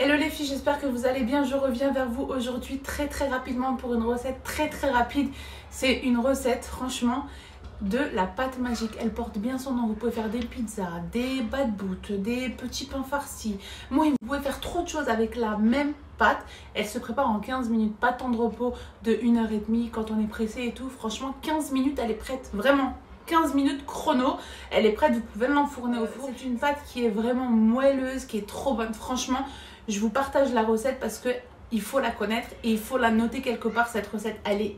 Hello les filles, j'espère que vous allez bien. Je reviens vers vous aujourd'hui très rapidement pour une recette très rapide. C'est une recette franchement de la pâte magique. Elle porte bien son nom. Vous pouvez faire des pizzas, des bad-boot, des petits pains farcis. Moi, vous pouvez faire trop de choses avec la même pâte. Elle se prépare en 15 minutes. Pas de temps de repos de 1h30 quand on est pressé et tout. Franchement, 15 minutes, elle est prête. Vraiment. 15 minutes chrono, elle est prête, vous pouvez l'enfourner au four. C'est une pâte qui est vraiment moelleuse, qui est trop bonne. Franchement, je vous partage la recette parce que il faut la connaître et il faut la noter quelque part. Cette recette, elle est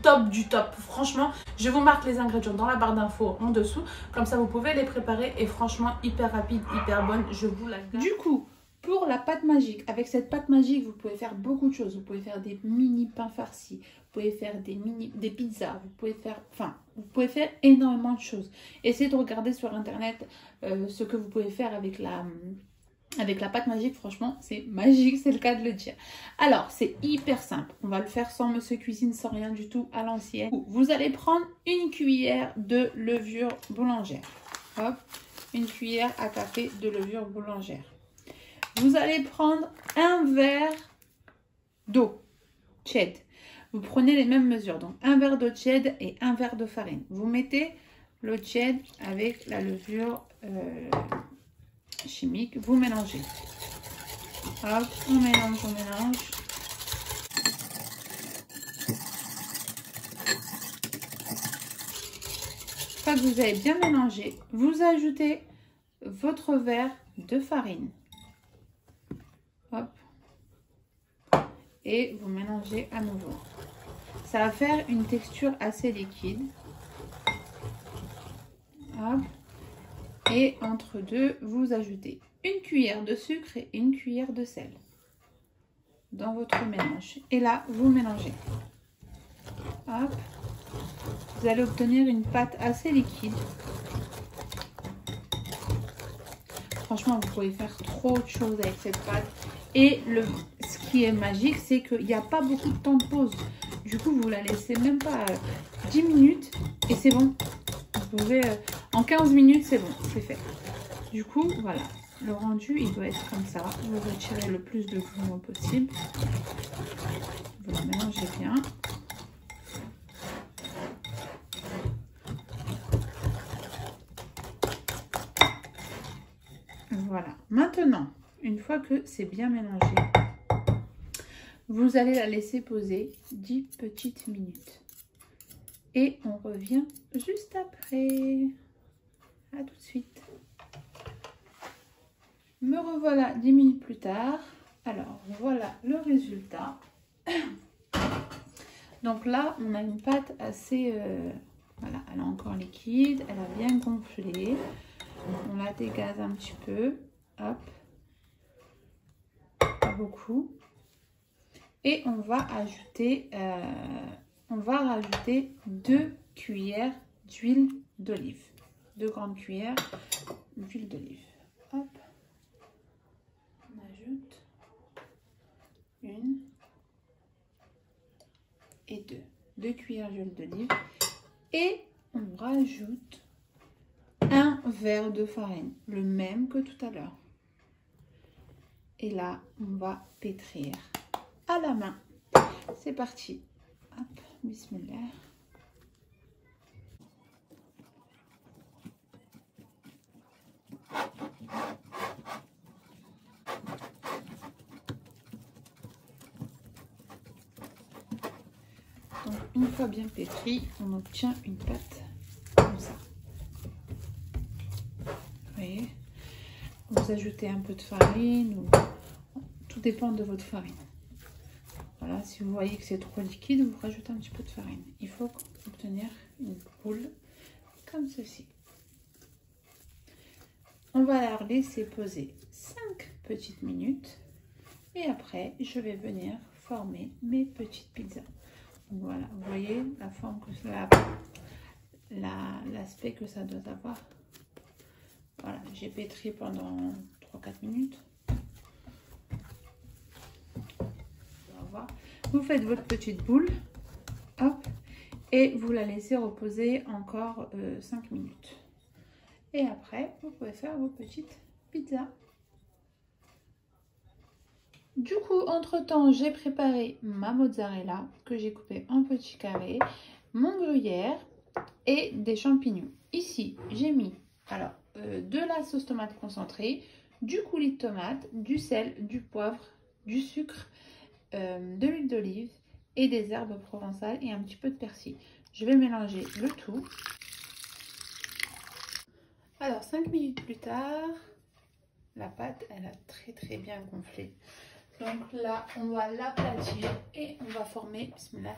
top du top. Franchement, je vous marque les ingrédients dans la barre d'infos en dessous. Comme ça, vous pouvez les préparer et franchement, hyper rapide, hyper bonne. Je vous la garde. Du coup, pour la pâte magique, avec cette pâte magique, vous pouvez faire beaucoup de choses. Vous pouvez faire des mini pains farcis, vous pouvez faire des pizzas, vous pouvez faire énormément de choses. Essayez de regarder sur internet ce que vous pouvez faire avec la pâte magique. Franchement, c'est magique, c'est le cas de le dire. Alors, c'est hyper simple. On va le faire sans monsieur cuisine, sans rien du tout, à l'ancienne. Vous allez prendre une cuillère de levure boulangère. Hop, une cuillère à café de levure boulangère. Vous allez prendre un verre d'eau tiède. Vous prenez les mêmes mesures, donc un verre d'eau tiède et un verre de farine. Vous mettez l'eau tiède avec la levure chimique. Vous mélangez. Hop, on mélange, on mélange. Une fois que vous avez bien mélangé, vous ajoutez votre verre de farine. Hop. Et vous mélangez à nouveau. Ça va faire une texture assez liquide. Hop. Et entre deux, vous ajoutez une cuillère de sucre et une cuillère de sel dans votre mélange. Et là, vous mélangez. Hop. Vous allez obtenir une pâte assez liquide. Franchement, vous pouvez faire trop de choses avec cette pâte. Et ce qui est magique, c'est qu'il n'y a pas beaucoup de temps de pause. Du coup, vous la laissez même pas 10 minutes et c'est bon. Vous pouvez, en 15 minutes, c'est bon, c'est fait. Du coup, voilà. Le rendu, il doit être comme ça. Vous retirez le plus de grumeaux possible. Vous la mélangez bien. Voilà. Maintenant, une fois que c'est bien mélangé, vous allez la laisser poser 10 petites minutes. Et on revient juste après. À tout de suite. Me revoilà 10 minutes plus tard. Alors, voilà le résultat. Donc là, on a une pâte assez... voilà, elle est encore liquide. Elle a bien gonflé. On la dégaze un petit peu. Hop. Pas beaucoup. Et on va rajouter 2 cuillères d'huile d'olive. 2 grandes cuillères d'huile d'olive. Hop. On ajoute 1 et 2. 2 cuillères d'huile d'olive. Et on rajoute un verre de farine, le même que tout à l'heure. Et là, on va pétrir à la main. C'est parti. Hop, bismillah. Donc, une fois bien pétri, on obtient une pâte comme ça. Vous voyez, vous ajoutez un peu de farine, ou tout dépend de votre farine. Voilà, si vous voyez que c'est trop liquide, vous rajoutez un petit peu de farine. Il faut obtenir une boule comme ceci. On va la laisser poser 5 petites minutes. Et après, je vais venir former mes petites pizzas. Donc voilà, vous voyez la forme que cela l'aspect que ça doit avoir. Voilà, j'ai pétri pendant 3-4 minutes. On va voir. Vous faites votre petite boule, hop, et vous la laissez reposer encore 5 minutes. Et après, vous pouvez faire vos petites pizzas. Du coup, entre-temps, j'ai préparé ma mozzarella que j'ai coupée en petits carrés, mon gruyère et des champignons. Ici, j'ai mis alors de la sauce tomate concentrée, du coulis de tomate, du sel, du poivre, du sucre, de l'huile d'olive et des herbes provençales et un petit peu de persil. Je vais mélanger le tout. Alors 5 minutes plus tard, la pâte elle a très bien gonflé. Donc là on va l'aplatir et on va former bismillah,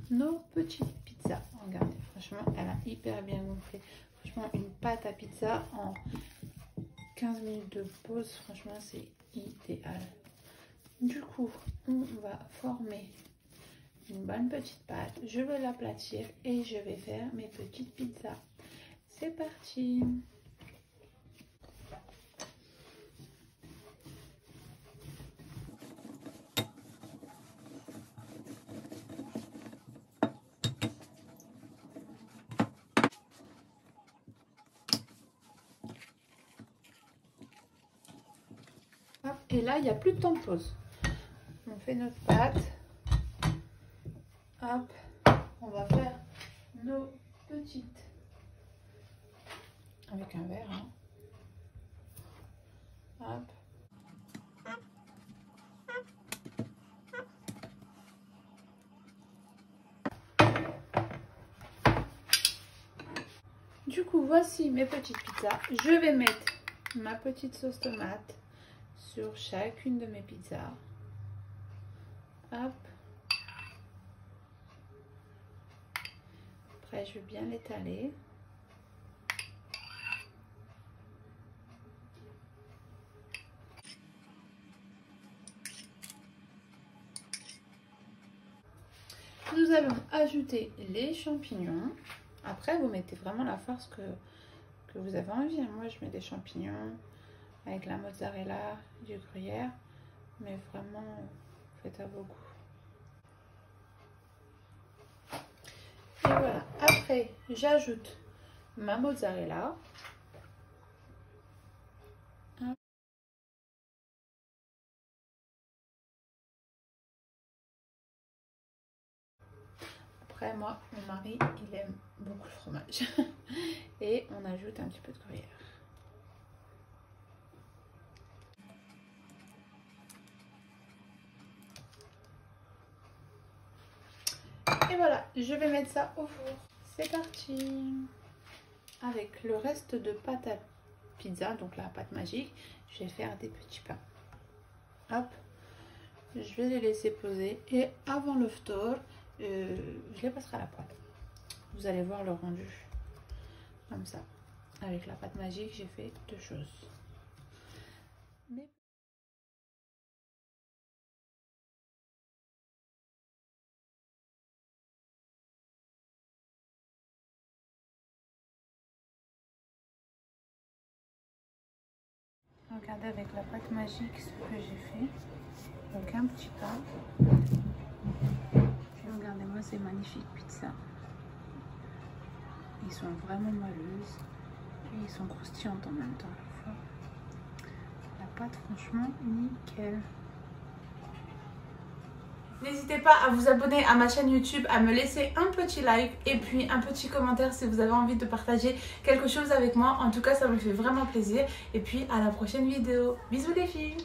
nos petites pizzas. Regardez, franchement elle a hyper bien gonflé. Franchement une pâte à pizza en 15 minutes de pause, franchement c'est idéal. Du coup on va former une bonne petite pâte. Je vais l'aplatir et je vais faire mes petites pizzas. C'est parti. Et là, il n'y a plus de temps de pause. On fait notre pâte. Hop, on va faire nos petites avec un verre. Hein. Hop. Du coup, voici mes petites pizzas. Je vais mettre ma petite sauce tomate sur chacune de mes pizzas. Hop. Après, je vais bien l'étaler. Nous allons ajouter les champignons. Après, vous mettez vraiment la farce que vous avez envie. Moi, je mets des champignons avec la mozzarella, du gruyère. Mais vraiment, faites à vos goûts. Et voilà. Après, j'ajoute ma mozzarella. Après, moi, mon mari, il aime beaucoup le fromage. Et on ajoute un petit peu de gruyère. Et voilà, je vais mettre ça au four. C'est parti. Avec le reste de pâte à pizza, donc la pâte magique, je vais faire des petits pains. Hop, je vais les laisser poser. Et avant le ftour, je les passerai à la poêle. Vous allez voir le rendu comme ça. Avec la pâte magique, j'ai fait deux choses. Regardez avec la pâte magique ce que j'ai fait. Donc un petit pain. Regardez-moi ces magnifiques pizzas. Ils sont vraiment moelleuses et ils sont croustillantes en même temps. La pâte franchement nickel. N'hésitez pas à vous abonner à ma chaîne YouTube, à me laisser un petit like et puis un petit commentaire si vous avez envie de partager quelque chose avec moi. En tout cas, ça me fait vraiment plaisir. Et puis à la prochaine vidéo. Bisous les filles!